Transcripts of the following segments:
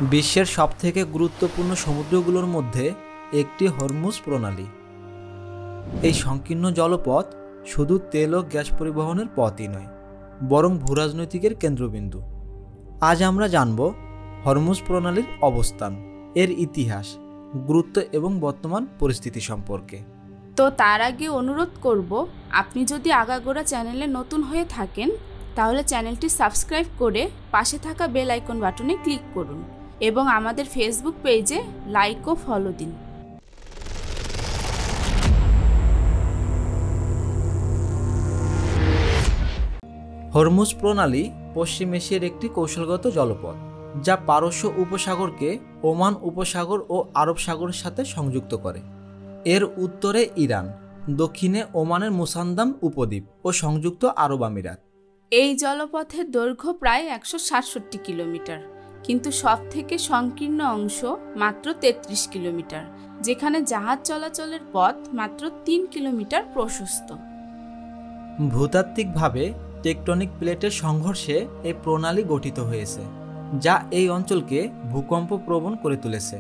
বিশ্বের সবথেকে গুরুত্বপূর্ণ সমুদ্রগুলোর মধ্যে একটি হরমুজ প্রণালী। এই সংকীর্ণ জলপথ শুধু তেল ও গ্যাস পরিবহনের পথই নয়, বরং ভূরাজনৈতিকের কেন্দ্রবিন্দু। আজ আমরা জানব হরমুজ প্রণালীর অবস্থান, এর ইতিহাস, গুরুত্ব এবং বর্তমান পরিস্থিতি সম্পর্কে। তো তার আগে অনুরোধ করব, আপনি যদি আগাগোড়া চ্যানেলে নতুন হয়ে থাকেন তাহলে চ্যানেলটি সাবস্ক্রাইব করে পাশে থাকা বেল আইকন বাটনে ক্লিক করুন এবং আমাদের ফেসবুক পেজে লাইক ও ফলো দিন। হরমুজ প্রণালী পশ্চিম এশিয়ার একটি কৌশলগত জলপথ, যা পারস্য উপসাগরকে ওমান উপসাগর ও আরব সাগরের সাথে সংযুক্ত করে। এর উত্তরে ইরান, দক্ষিণে ওমানের মুসান্দাম উপদ্বীপ ও সংযুক্ত আরব আমিরাত। এই জলপথের দৈর্ঘ্য প্রায় 167 কিলোমিটার, কিন্তু সবথেকে সংকীর্ণ অংশ মাত্র 33 কিলোমিটার, যেখানে জাহাজ চলাচলের পথ মাত্র 3 কিলোমিটার প্রশস্ত। ভূতাত্ত্বিকভাবে টেকটনিক প্লেটের সংঘর্ষে এই প্রণালী গঠিত হয়েছে, যা এই অঞ্চলকে ভূকম্প প্রবণ করে তুলেছে।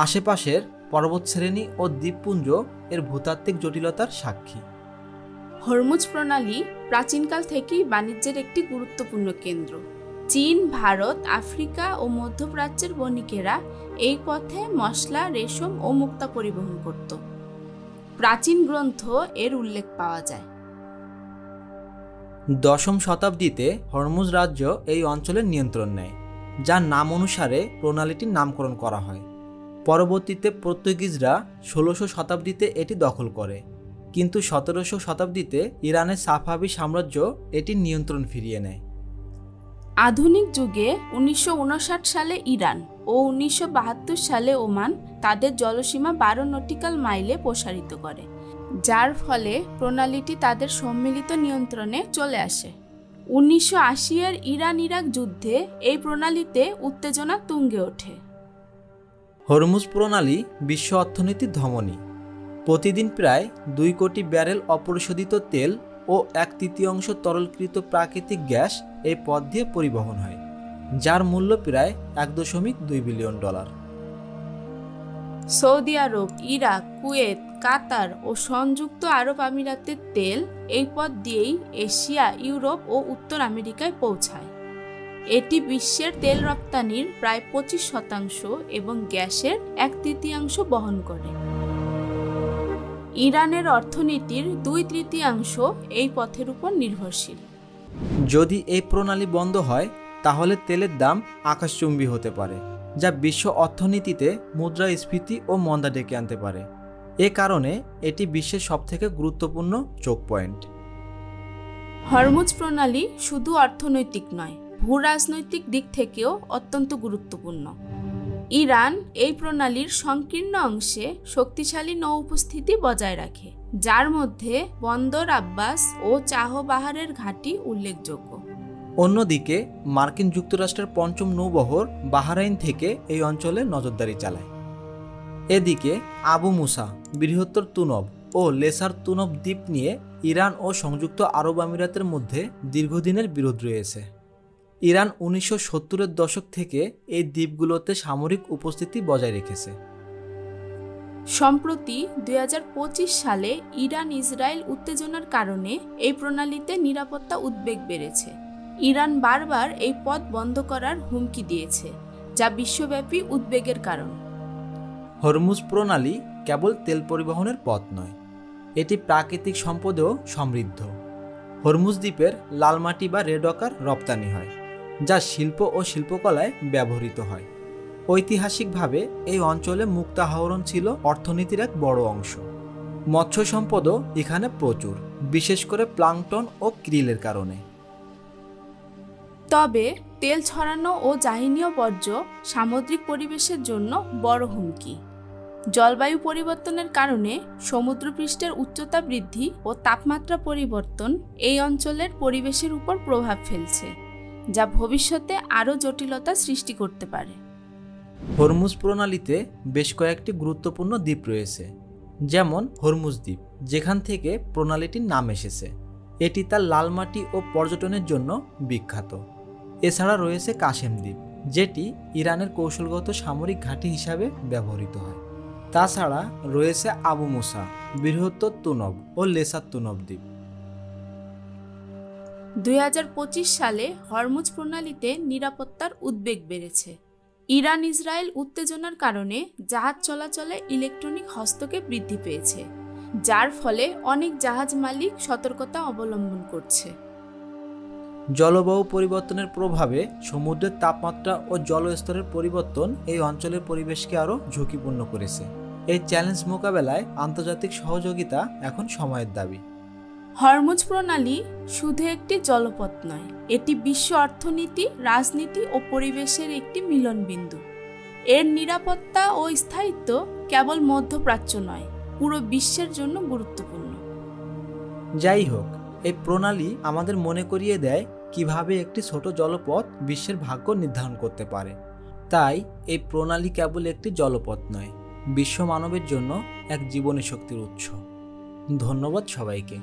আশেপাশের পর্বতশ্রেণী ও দ্বীপপুঞ্জ এর ভূতাত্ত্বিক জটিলতার সাক্ষী। হরমুজ প্রণালী প্রাচীনকাল থেকেই বাণিজ্যের একটি গুরুত্বপূর্ণ কেন্দ্র। চীন, ভারত, আফ্রিকা ও মধ্যপ্রাচ্যের বণিকেরা এই পথে মশলা, রেশম ও মুক্তা পরিবহন করত। প্রাচীন গ্রন্থ এর উল্লেখ পাওয়া যায়। 10ম শতাব্দীতে হরমুজ রাজ্য এই অঞ্চলের নিয়ন্ত্রণ নেয়, যার নাম অনুসারে প্রণালীটির নামকরণ করা হয়। পরবর্তীতে পর্তুগিজরা 16শো শতাব্দীতে এটি দখল করে, কিন্তু 17শো শতাব্দীতে ইরানের সাফাভি সাম্রাজ্য এটির নিয়ন্ত্রণ ফিরিয়ে নেয়। আধুনিক যুগে 1959 সালে ইরান ও 1972 সালে ওমান তাদের জলসীমা 12 নটিক্যাল মাইলে প্রসারিত করে, যার ফলে প্রণালীটি তাদের সম্মিলিত নিয়ন্ত্রণে চলে আসে। 1980 এর ইরান-ইরাক যুদ্ধে এই প্রণালীতে উত্তেজনা তুঙ্গে ওঠে। হরমুজ প্রণালী বিশ্ব অর্থনীতির ধমনী। প্রতিদিন প্রায় 2 কোটি ব্যারেল অপরিশোধিত তেল ও 1/3 তরলকৃত প্রাকৃতিক গ্যাস এই পথ দিয়ে পরিবহন হয়, যার মূল্য প্রায় $1.2 বিলিয়ন। সৌদি আরব, ইরাক, কুয়েত, কাতার ও সংযুক্ত আরব আমিরাতের তেল এই পথ দিয়েই এশিয়া, ইউরোপ ও উত্তর আমেরিকায় পৌঁছায়। এটি বিশ্বের তেল রপ্তানির প্রায় 25% এবং গ্যাসের 1/3 বহন করে। ইরানের অর্থনীতির 2/3 এই পথের উপর নির্ভরশীল। যদি এই প্রণালী বন্ধ হয় তাহলে তেলের দাম আকাশচুম্বী হতে পারে, যা বিশ্ব অর্থনীতিতে মুদ্রাস্ফীতি ও মন্দা ডেকে আনতে পারে। এ কারণে এটি বিশ্বের সবথেকে গুরুত্বপূর্ণ চোখ পয়েন্ট। হরমুজ প্রণালী শুধু অর্থনৈতিক নয়, ভূরাজনৈতিক দিক থেকেও অত্যন্ত গুরুত্বপূর্ণ। ইরান এই প্রণালীর সংকীর্ণ অংশে শক্তিশালী নৌ উপস্থিতি বজায় রাখে, যার মধ্যে বন্দর আব্বাস ও চাহবাহারের ঘাঁটি উল্লেখযোগ্য। অন্যদিকে মার্কিন যুক্তরাষ্ট্রের 5ম নৌবহর বাহরাইন থেকে এই অঞ্চলে নজরদারি চালায়। এদিকে আবু মুসা, বৃহত্তর তুনব ও লেসার তুনব দ্বীপ নিয়ে ইরান ও সংযুক্ত আরব আমিরাতের মধ্যে দীর্ঘদিনের বিরোধ রয়েছে। ইরান 1970-এর দশক থেকে এই দ্বীপগুলোতে সামরিক উপস্থিতি বজায় রেখেছে। সম্প্রতি 2025 সালে ইরান-ইসরায়েল উত্তেজনার কারণে এই প্রণালীতে নিরাপত্তা উদ্বেগ বেড়েছে। ইরান বারবার এই পথ বন্ধ করার হুমকি দিয়েছে, যা বিশ্বব্যাপী উদ্বেগের কারণ। হরমুজ প্রণালী কেবল তেল পরিবহনের পথ নয়, এটি প্রাকৃতিক সম্পদেও সমৃদ্ধ। হরমুজ দ্বীপের লাল মাটি বা রেড অকার রপ্তানি হয়, যা শিল্প ও শিল্পকলায় ব্যবহৃত হয়। ঐতিহাসিকভাবে এই অঞ্চলে মুক্তা আহরণ ছিল অর্থনীতির এক বড় অংশ। মৎস্য সম্পদও এখানে প্রচুর, বিশেষ করে প্লাঙ্কটন ও ক্রিলের কারণে। তবে তেল ছড়ানো ও জাহিনীয় বর্জ্য সামুদ্রিক পরিবেশের জন্য বড় হুমকি। জলবায়ু পরিবর্তনের কারণে সমুদ্রপৃষ্ঠের উচ্চতা বৃদ্ধি ও তাপমাত্রা পরিবর্তন এই অঞ্চলের পরিবেশের উপর প্রভাব ফেলছে, যা ভবিষ্যতে আরও জটিলতা সৃষ্টি করতে পারে। হরমুজ প্রণালীতে বেশ কয়েকটি গুরুত্বপূর্ণ দ্বীপ রয়েছে, যেমন হরমুজ দ্বীপ, যেখান থেকে প্রণালীটির নাম এসেছে। এটি তার লাল মাটি ও পর্যটনের জন্য বিখ্যাত। এছাড়া রয়েছে কাশেম দ্বীপ, যেটি ইরানের কৌশলগত সামরিক ঘাঁটি হিসাবে ব্যবহৃত হয়। তাছাড়া রয়েছে আবু মুসা, বৃহত্তর তুনব ও লেসার তুনব দ্বীপ। 2025 সালে হরমুজ প্রণালীতে নিরাপত্তার উদ্বেগ বেড়েছে। ইরান ইসরায়েল উত্তেজনার কারণে জাহাজ চলাচলে ইলেকট্রনিক হস্তক্ষেপ বৃদ্ধি পেয়েছে, যার ফলে অনেক জাহাজ মালিক সতর্কতা অবলম্বন করছে। জলবায়ু পরিবর্তনের প্রভাবে সমুদ্রের তাপমাত্রা ও জলস্তরের পরিবর্তন এই অঞ্চলের পরিবেশকে আরও ঝুঁকিপূর্ণ করেছে। এই চ্যালেঞ্জ মোকাবেলায় আন্তর্জাতিক সহযোগিতা এখন সময়ের দাবি। হরমুজ প্রণালী শুধু একটি জলপথ নয়, এটি বিশ্ব অর্থনীতি, রাজনীতি ও পরিবেশের একটি মিলনবিন্দু। এর নিরাপত্তা ও স্থায়িত্ব কেবল মধ্যপ্রাচ্য নয়, পুরো বিশ্বের জন্য গুরুত্বপূর্ণ। যাই হোক, এই প্রণালী আমাদের মনে করিয়ে দেয় কিভাবে একটি ছোট জলপথ বিশ্বের ভাগ্য নির্ধারণ করতে পারে। তাই এই প্রণালী কেবল একটি জলপথ নয়, বিশ্ব মানবের জন্য এক জীবনী শক্তির উৎস। ধন্যবাদ সবাইকে।